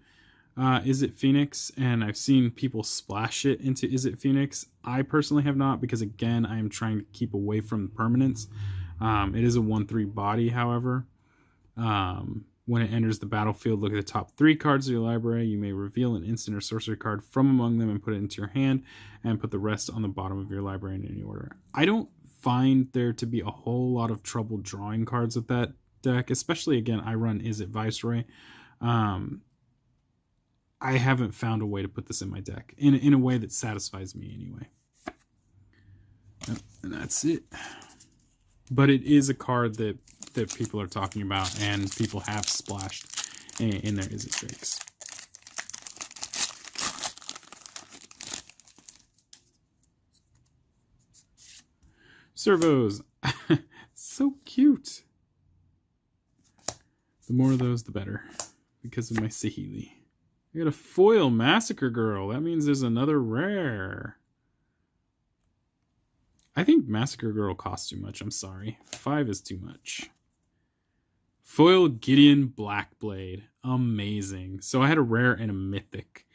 Is It Phoenix, and I've seen people splash it into Is It Phoenix. I personally have not, because again, I am trying to keep away from permanents. It is a 1/3 body, however. When it enters the battlefield, look at the top 3 cards of your library. You may reveal an instant or sorcery card from among them and put it into your hand, and put the rest on the bottom of your library in any order. I don't find there to be a whole lot of trouble drawing cards with that deck, especially, again, I run Is It Viceroy. I haven't found a way to put this in my deck in a way that satisfies me anyway. And that's it. But it is a card that people are talking about and people have splashed in their Is It Drakes. Servos. So cute. The more of those, the better, because of my Sahili. I got a foil Massacre Girl. That means there's another rare. I think Massacre Girl costs too much. I'm sorry. 5 is too much. Foil Gideon Blackblade. Amazing. So I had a rare and a mythic.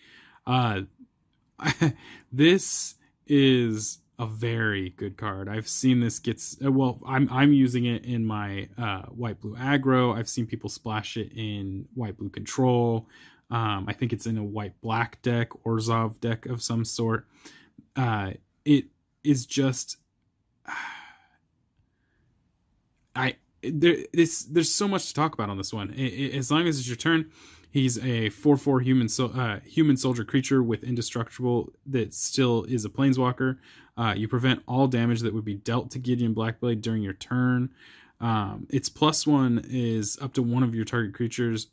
This is a very good card. I've seen this gets, well, I'm using it in my white blue aggro. I've seen people splash it in white blue control. I think it's in a white black deck, Orzhov deck of some sort. It is just there's so much to talk about on this one. As long as it's your turn, he's a 4/4 human soldier creature with indestructible that still is a planeswalker. You prevent all damage that would be dealt to Gideon Blackblade during your turn. Its +1 is up to one of your target creatures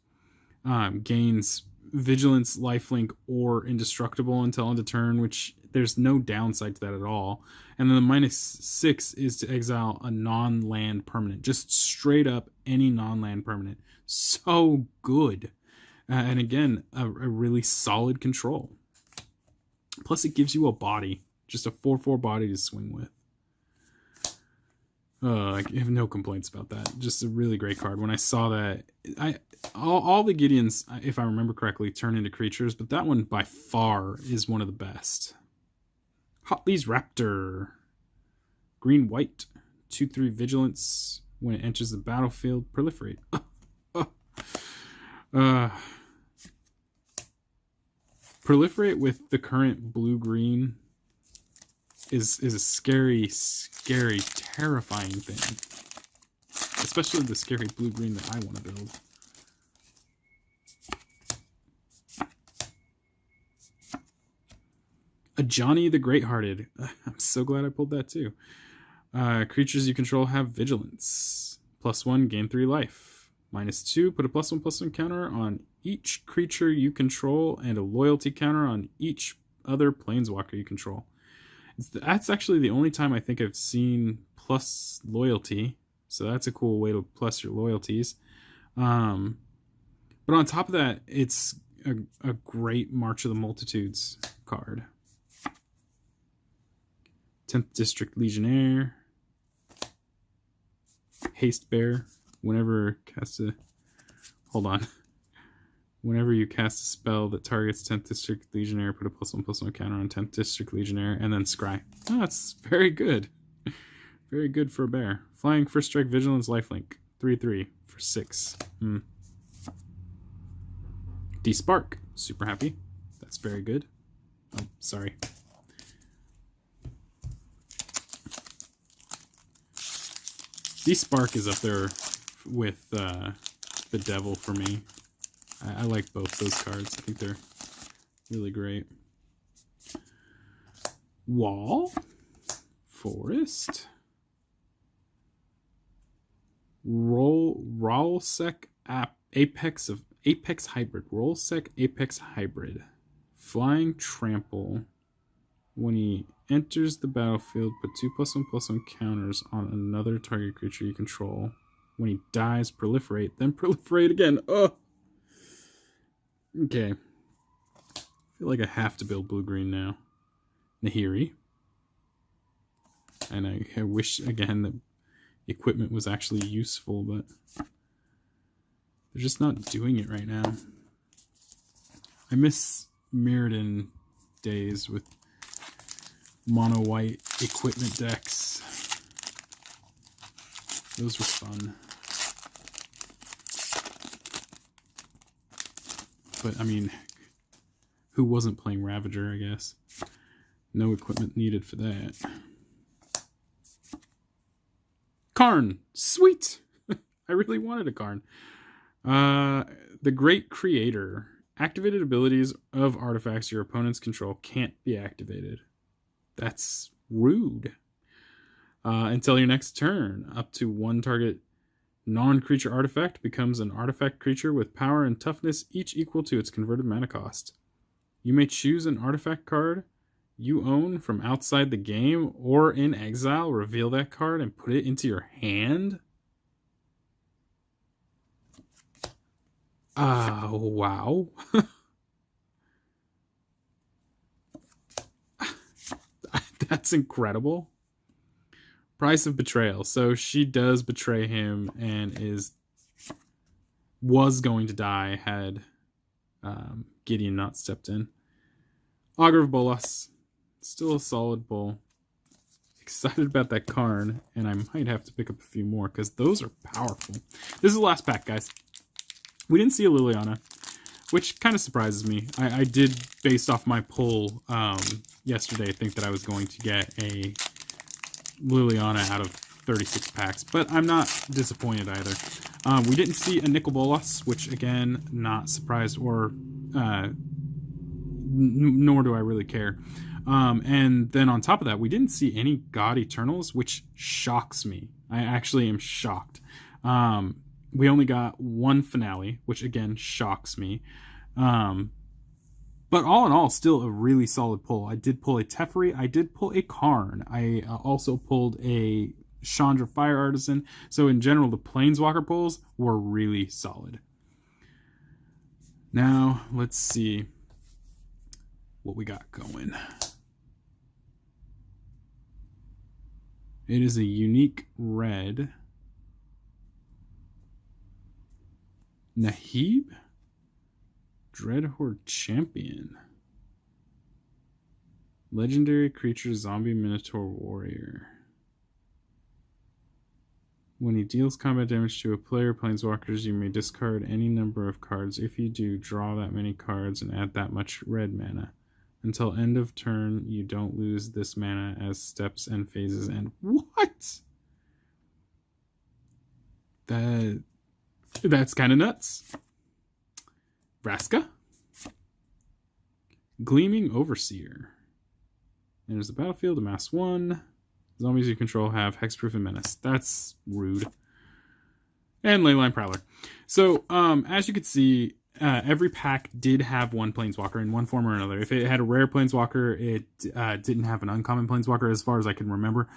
gains vigilance, lifelink, or indestructible until end of turn, which there's no downside to that at all. And then the -6 is to exile a non-land permanent, just straight up any non-land permanent. So good. And again, a really solid control. Plus it gives you a body, just a 4/4 body to swing with. I have no complaints about that. Just a really great card. When I saw that, all the Gideons, if I remember correctly, turn into creatures, but that one by far is one of the best. Hotley's Raptor. Green-white. 2/3 vigilance. When it enters the battlefield, proliferate. Proliferate with the current blue-green is a scary, scary, terrifying thing. Especially the scary blue-green that I want to build. A Johnny the Greathearted. I'm so glad I pulled that too. Creatures you control have vigilance. +1, gain 3 life. -2, put a +1/+1 counter on each creature you control and a loyalty counter on each other planeswalker you control. That's actually the only time I think I've seen plus loyalty. So that's a cool way to plus your loyalties. But on top of that, it's a great March of the Multitudes card. 10th District Legionnaire. Haste Bear. Whenever you cast a spell that targets 10th District Legionnaire, put a +1/+1 counter on 10th District Legionnaire, and then scry. Oh, that's very good. Very good for a bear. Flying, First Strike, Vigilance, Lifelink. 3/3 for 6. D-Spark. Super happy. That's very good. Oh, sorry. D-Spark is up there with the Devil for me. I like both those cards. I think they're really great. Wall. Forest. Rollsec Apex Hybrid. Rollsec Apex Hybrid. Flying Trample. When he enters the battlefield, put 2+1/+1 counters on another target creature you control. When he dies, proliferate, then proliferate again. Oh! Okay. I feel like I have to build blue-green now. Nahiri. And I wish, again, that equipment was actually useful, but they're just not doing it right now. I miss Mirrodin days with mono-white equipment decks. Those were fun. But, I mean, who wasn't playing Ravager, I guess? No equipment needed for that. Karn! Sweet! I really wanted a Karn. The Great Creator. Activated abilities of artifacts your opponents control can't be activated. That's rude. Until your next turn. Up to one target non-creature artifact becomes an artifact creature with power and toughness, each equal to its converted mana cost. You may choose an artifact card you own from outside the game or in exile, reveal that card and put it into your hand. Wow. That's incredible. Price of Betrayal. So she does betray him and was going to die had Gideon not stepped in. Augur of Bolas. Still a solid pull. Excited about that Karn, and I might have to pick up a few more because those are powerful. This is the last pack, guys. We didn't see a Liliana, which kind of surprises me. I did, based off my pull yesterday, think that I was going to get a Liliana out of 36 packs, but I'm not disappointed either. We didn't see a Nicol Bolas, which again, not surprised, or nor do I really care. And then on top of that, we didn't see any God Eternals, which shocks me. I actually am shocked. We only got one Finale, which again shocks me. But all in all, still a really solid pull. I did pull a Teferi. I did pull a Karn. I also pulled a Chandra Fire Artisan. So in general, the Planeswalker pulls were really solid. Now, let's see what we got going. It is a unique red. Nahib? Dreadhorde Champion. Legendary creature, zombie minotaur warrior. When he deals combat damage to a player, planeswalkers, you may discard any number of cards. If you do, draw that many cards and add that much red mana. Until end of turn, you don't lose this mana as steps and phases end. What? That's kind of nuts. Vraska. Gleaming Overseer. Enters the battlefield, amass 1. Zombies you control have Hexproof and Menace. That's rude. And Leyline Prowler. So, as you can see, every pack did have one planeswalker in one form or another. If it had a rare planeswalker, it didn't have an uncommon planeswalker, as far as I can remember.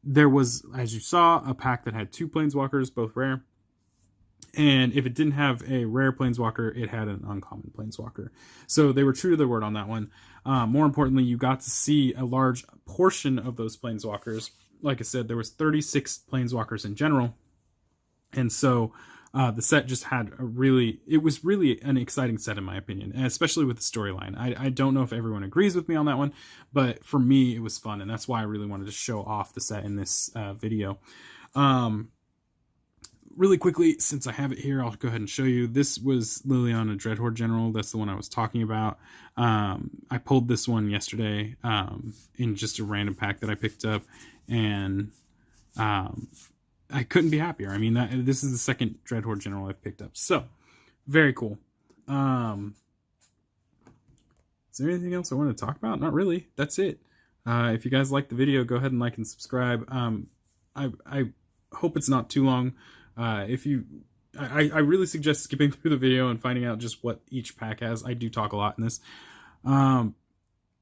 There was, as you saw, a pack that had two planeswalkers, both rare. And if it didn't have a rare planeswalker, it had an uncommon planeswalker. So they were true to their word on that one. More importantly, you got to see a large portion of those planeswalkers. Like I said, there was 36 planeswalkers in general. And so the set just had it was really an exciting set in my opinion, and especially with the storyline. I don't know if everyone agrees with me on that one, but for me, it was fun. And that's why I really wanted to show off the set in this video. Really quickly, since I have it here, I'll go ahead and show you. This was Liliana Dreadhorde General. That's the one I was talking about. I pulled this one yesterday in just a random pack that I picked up, and I couldn't be happier. I mean, this is the second Dreadhorde General I've picked up. So, very cool. Is there anything else I want to talk about? Not really. That's it. If you guys like the video, go ahead and like and subscribe. I hope it's not too long. I really suggest skipping through the video and finding out just what each pack has. I do talk a lot in this.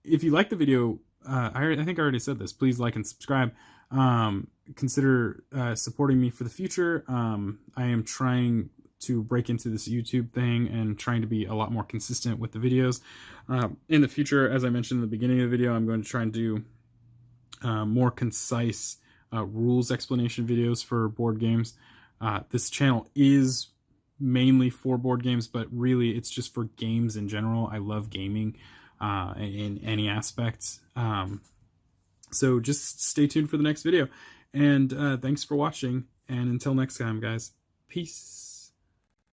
If you like the video, I think I already said this. Please like and subscribe. Consider supporting me for the future. I am trying to break into this YouTube thing and trying to be a lot more consistent with the videos. In the future, as I mentioned in the beginning of the video, I'm going to try and do more concise rules explanation videos for board games. This channel is mainly for board games, but really it's just for games in general. I love gaming in any aspect. So just stay tuned for the next video. And thanks for watching. And until next time, guys, peace.